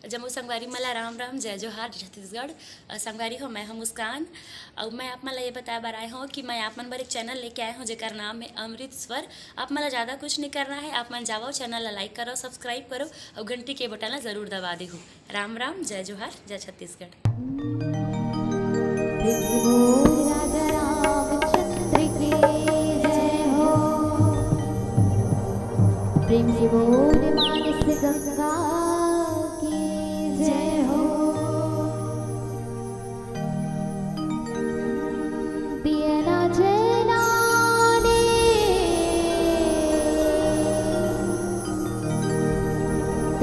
जम्मू संगवारी मला राम राम जय जोहार छत्तीसगढ़। संगवारी हो मैं हूँ मुस्कान और मैं आप मला ये बताया बार आए हूँ कि मैं आप मन बर एक चैनल लेके आए हूँ जेकर नाम है अमृत स्वर। आप मला ज़्यादा कुछ नहीं करना है, आप मन जाओ चैनल ला लाइक करो, सब्सक्राइब करो और घंटी के बटन ला जरूर दबा दे हो। राम राम जय जोहार जय छत्तीसगढ़। प्रेम से बोल मानस गंगा की जय हो। दिया ना जलाने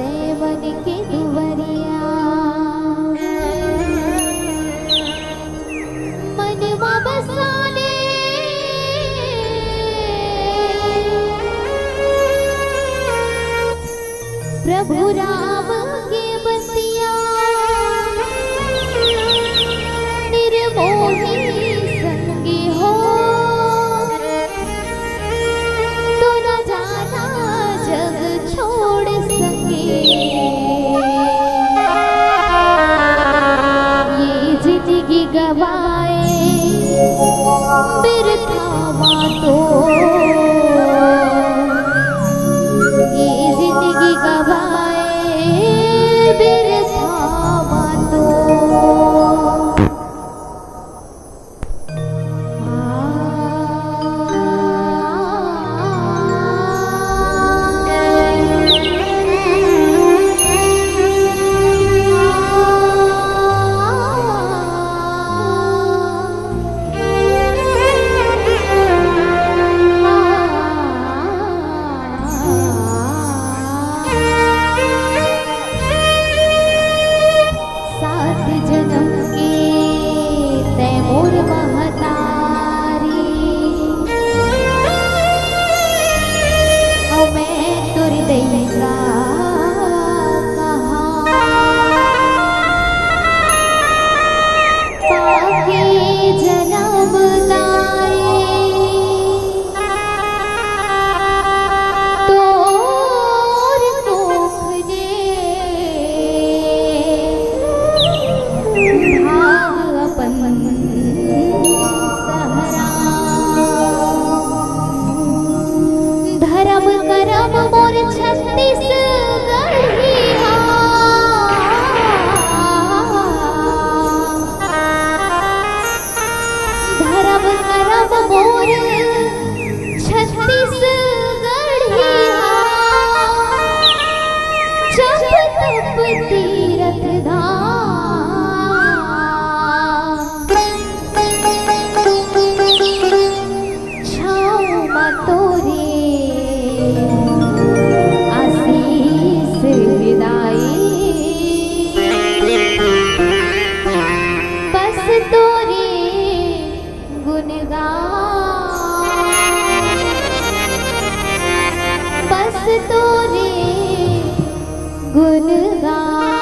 देवन की दुवरिया मनवा बसाले प्रभु राम के बसिया निर्मोही संगी हो तो न जाना जग छोड़ सके। ये जिंदगी गवाए बिरथा तो जिंदगी गवाए बिरथा तो धर्म करम मोर छत्तीसगढ़ धर्म करम मोर छत्तीसगढ़ जप तप तीरथ धाम छाँव मा तोरे आशीष विदाई बस तोरे गुणगान बस तोरे गुणगान।